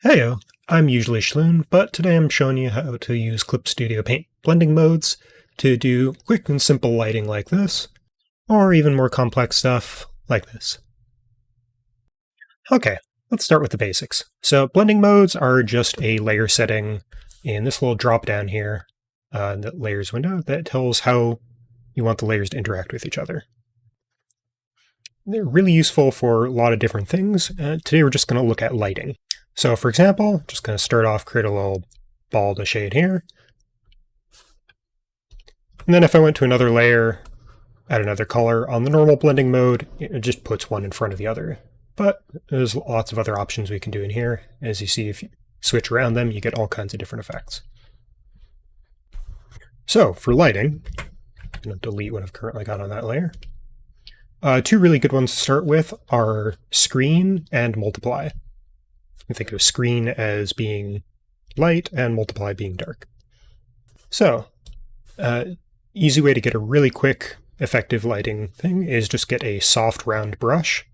Heyo, I'm usually Shloon, but today I'm showing you how to use Clip Studio Paint blending modes to do quick and simple lighting like this, or even more complex stuff like this. Okay, let's start with the basics. So blending modes are just a layer setting in this little drop down here in the layers window that tells how you want the layers to interact with each other. They're really useful for a lot of different things. Today we're just going to look at lighting. So for example, just going to start off, create a little ball to shade here. And then if I went to another layer, add another color, on the normal blending mode, it just puts one in front of the other. But there's lots of other options we can do in here. As you see, if you switch around them, you get all kinds of different effects. So for lighting, I'm going to delete what I've currently got on that layer. Two really good ones to start with are screen and multiply. You think of screen as being light and multiply being dark. So, easy way to get a really quick, effective lighting thing is just get a soft, round brush,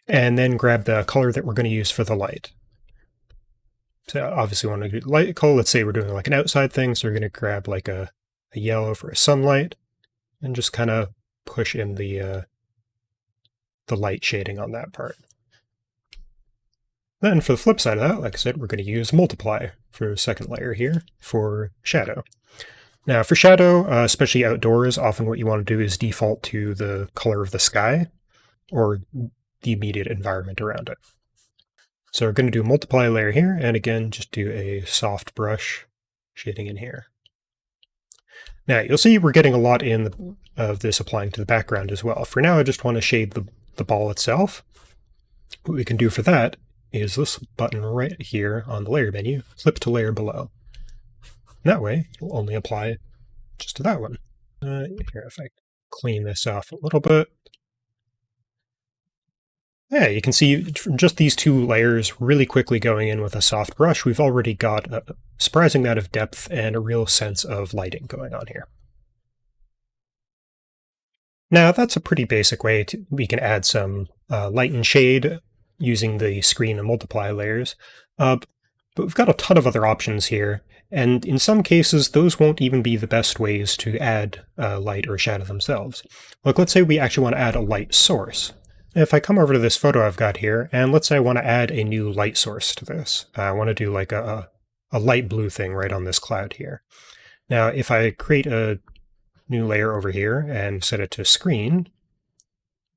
and then grab the color that we're going to use for the light. So obviously we want to do light color. Let's say we're doing like an outside thing, so we're going to grab like a yellow for a sunlight, and just kind of push in the light shading on that part. Then for the flip side of that, like I said, we're going to use multiply for the second layer here for shadow. Now for shadow, especially outdoors, often what you want to do is default to the color of the sky or the immediate environment around it. So we're going to do a multiply layer here, and again, just do a soft brush shading in here. Now you'll see we're getting a lot of this applying to the background as well. For now, I just want to shade the ball itself. What we can do for that is this button right here on the layer menu, flip to layer below. That way, it'll only apply just to that one. Here, if I clean this off a little bit. Yeah, you can see from just these two layers really quickly going in with a soft brush, we've already got a surprising amount of depth and a real sense of lighting going on here. Now, that's a pretty basic way we can add some light and shade using the screen and multiply layers. But we've got a ton of other options here, and in some cases, those won't even be the best ways to add light or shadow themselves. Like, let's say we actually want to add a light source. If I come over to this photo I've got here, and let's say I want to add a new light source to this. I want to do like a light blue thing right on this cloud here. Now, if I create a new layer over here and set it to screen,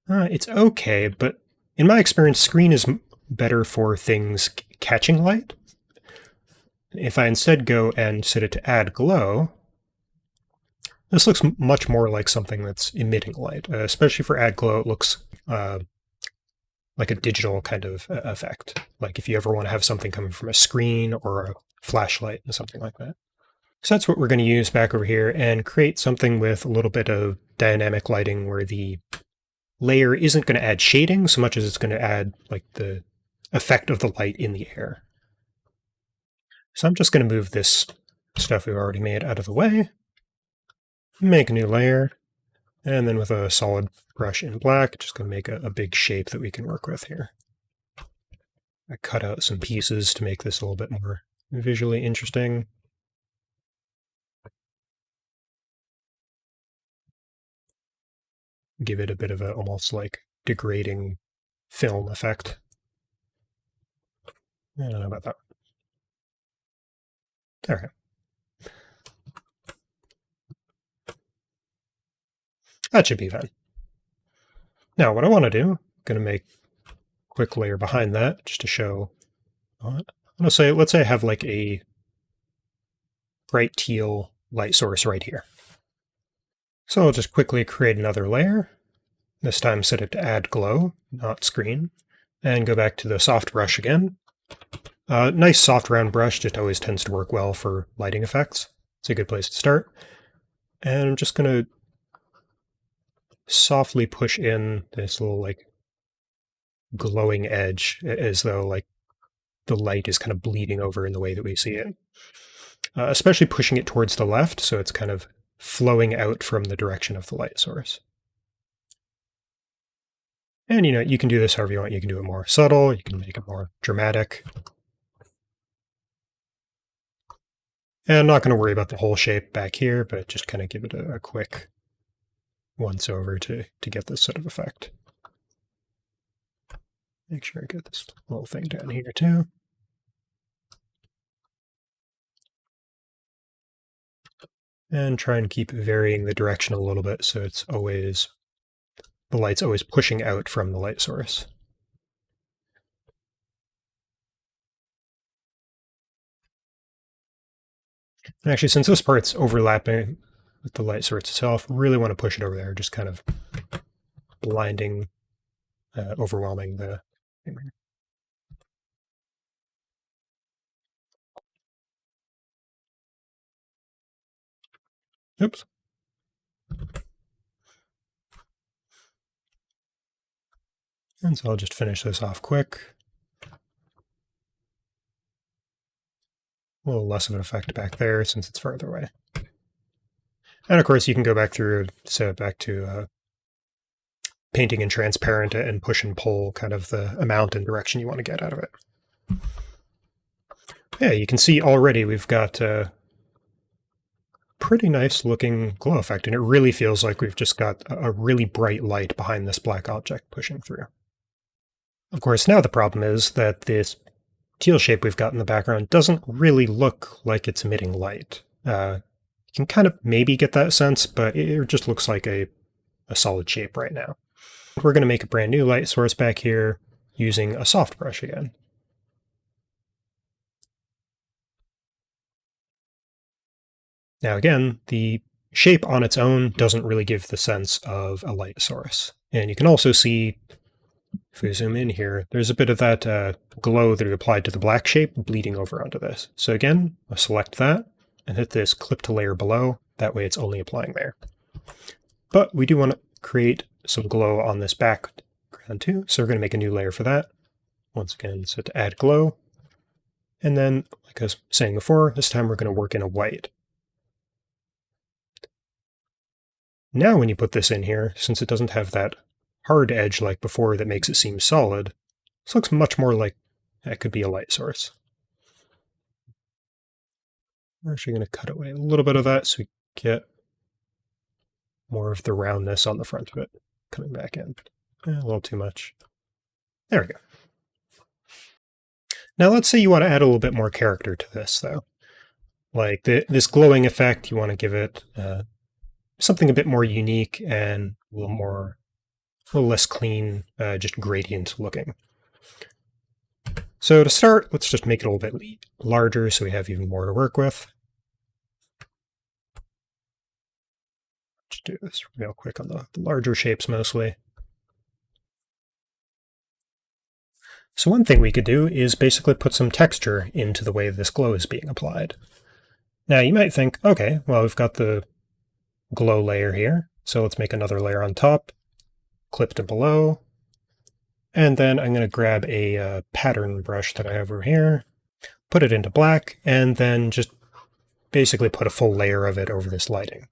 it's okay, but in my experience, screen is better for things catching light. If I instead go and set it to add glow, this looks much more like something that's emitting light. Especially for add glow, it looks like a digital kind of effect. Like if you ever want to have something coming from a screen or a flashlight and something like that. So that's what we're going to use back over here and create something with a little bit of dynamic lighting where the layer isn't going to add shading so much as it's going to add like the effect of the light in the air. So I'm just going to move this stuff we've already made out of the way, make a new layer, and then with a solid brush in black, just going to make a big shape that we can work with here. I cut out some pieces to make this a little bit more visually interesting. Give it a bit of a almost like degrading film effect. I don't know about that. There we go. That should be fine. Now what I want to do, I'm going to make a quick layer behind that just to show. I'm going to say, let's say I have like a bright teal light source right here. So I'll just quickly create another layer. This time set it to add glow, not screen, and go back to the soft brush again. Nice soft round brush just always tends to work well for lighting effects. It's a good place to start. And I'm just going to softly push in this little like glowing edge as though like the light is kind of bleeding over in the way that we see it. Especially pushing it towards the left, so it's kind of flowing out from the direction of the light source. And you can do this however you want. You can do it more subtle, you can make it more dramatic. And I'm not going to worry about the whole shape back here, but just kind of give it a quick once over to get this sort of effect. Make sure I get this little thing down here too. And try and keep varying the direction a little bit so it's always, the light's always pushing out from the light source. And actually, since this part's overlapping with the light source itself, really want to push it over there, just kind of blinding, overwhelming the thing. Oops. And so I'll just finish this off quick. A little less of an effect back there since it's farther away. And of course, you can go back through and set it back to painting in transparent and push and pull kind of the amount and direction you want to get out of it. Yeah, you can see already we've got a pretty nice looking glow effect, and it really feels like we've just got a really bright light behind this black object pushing through. Of course, now the problem is that this teal shape we've got in the background doesn't really look like it's emitting light. You can kind of maybe get that sense, but it just looks like a solid shape right now. We're going to make a brand new light source back here using a soft brush again. Now again, the shape on its own doesn't really give the sense of a light source. And you can also see, if we zoom in here, there's a bit of that glow that we applied to the black shape bleeding over onto this. So again, I'll select that and hit this clip to layer below. That way it's only applying there. But we do want to create some glow on this background too, so we're going to make a new layer for that. Once again, set to add glow. And then, like I was saying before, this time we're going to work in a white. Now when you put this in here, since it doesn't have that hard edge like before that makes it seem solid, this looks much more like that could be a light source. We're actually going to cut away a little bit of that so we get more of the roundness on the front of it coming back in. A little too much. There we go. Now let's say you want to add a little bit more character to this, though. Like this glowing effect, you want to give it something a bit more unique and a little less clean, just gradient looking. So to start, let's just make it a little bit larger so we have even more to work with. Just do this real quick on the larger shapes mostly. So one thing we could do is basically put some texture into the way this glow is being applied. Now you might think, okay, well we've got the glow layer here, so let's make another layer on top, clip to below, and then I'm going to grab a pattern brush that I have over here, put it into black, and then just basically put a full layer of it over this lighting.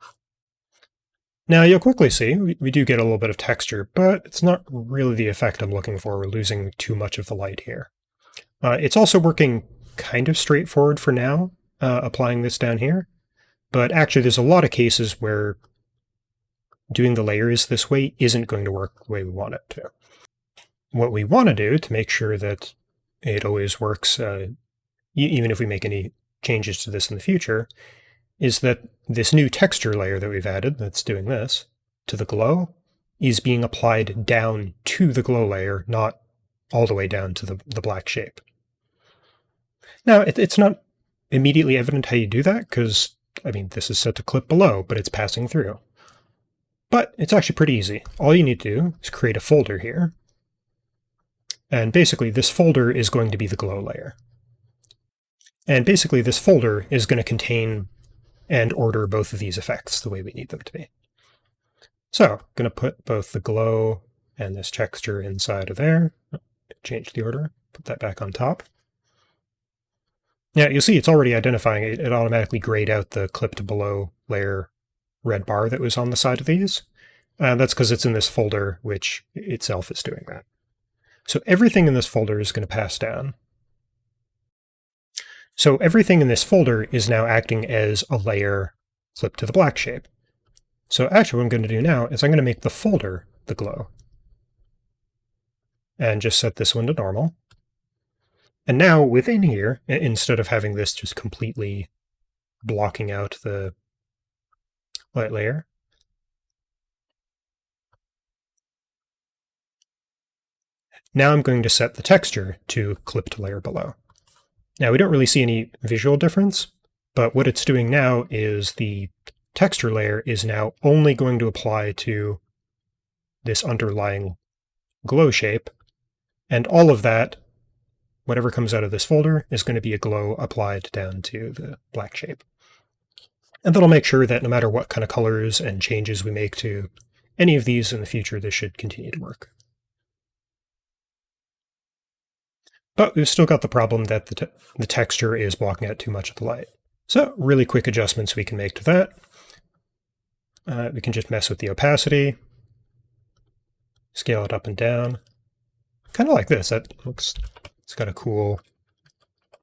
Now you'll quickly see we do get a little bit of texture, but it's not really the effect I'm looking for. We're losing too much of the light here. It's also working kind of straightforward for now, applying this down here, but actually there's a lot of cases where doing the layers this way isn't going to work the way we want it to. What we want to do to make sure that it always works, even if we make any changes to this in the future, is that this new texture layer that we've added that's doing this to the glow is being applied down to the glow layer, not all the way down to the black shape. Now, it's not immediately evident how you do that because, I mean, this is set to clip below, but it's passing through. But it's actually pretty easy. All you need to do is create a folder here. And basically, this folder is going to be the glow layer. And basically, this folder is going to contain and order both of these effects the way we need them to be. So I'm going to put both the glow and this texture inside of there. Change the order, put that back on top. Now you'll see it's already identifying it. It automatically grayed out the clip to below layer red bar that was on the side of these. That's because it's in this folder, which itself is doing that. So everything in this folder is going to pass down. So everything in this folder is now acting as a layer clipped to the black shape. So actually what I'm going to do now is I'm going to make the folder the glow. And just set this one to normal. And now within here, instead of having this just completely blocking out the light layer, now I'm going to set the texture to clip to layer below. Now we don't really see any visual difference, but what it's doing now is the texture layer is now only going to apply to this underlying glow shape, and all of that, whatever comes out of this folder, is going to be a glow applied down to the black shape. And that'll make sure that no matter what kind of colors and changes we make to any of these in the future, this should continue to work. But we've still got the problem that the texture is blocking out too much of the light. So really quick adjustments we can make to that. We can just mess with the opacity, scale it up and down, kind of like this. That looks, it's got a cool,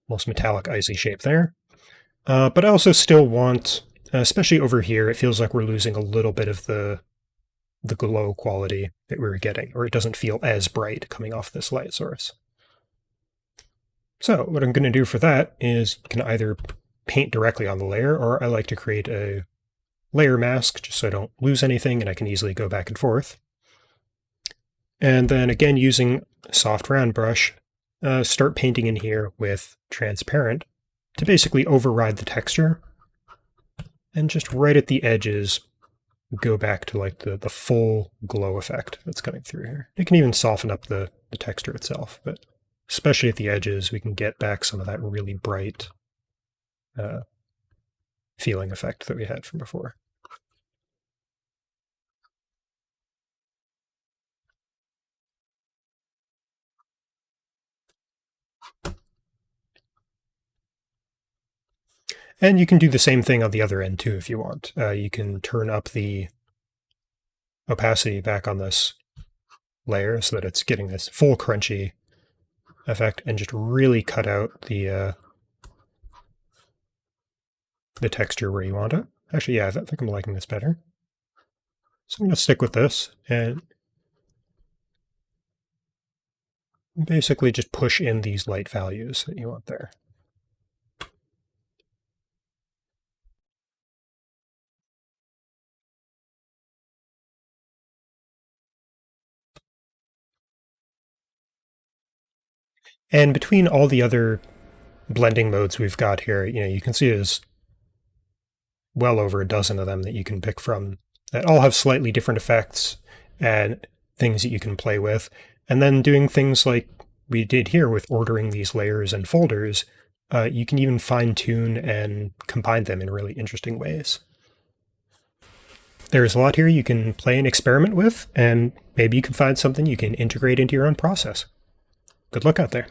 almost metallic icy shape there. But I also still want, especially over here, it feels like we're losing a little bit of the glow quality that we were getting, or it doesn't feel as bright coming off this light source. So what I'm going to do for that is you can either paint directly on the layer, or I like to create a layer mask just so I don't lose anything and I can easily go back and forth. And then again, using a soft round brush, start painting in here with transparent to basically override the texture. And just right at the edges, go back to like the full glow effect that's coming through here. You can even soften up the texture itself, but especially at the edges, we can get back some of that really bright feeling effect that we had from before. And you can do the same thing on the other end too if you want. You can turn up the opacity back on this layer so that it's getting this full crunchy effect and just really cut out the texture where you want it. Actually, yeah, I think I'm liking this better. So I'm going to stick with this and basically just push in these light values that you want there. And between all the other blending modes we've got here, you can see there's well over a dozen of them that you can pick from that all have slightly different effects and things that you can play with. And then doing things like we did here with ordering these layers and folders, you can even fine-tune and combine them in really interesting ways. There's a lot here you can play and experiment with, and maybe you can find something you can integrate into your own process. Good luck out there.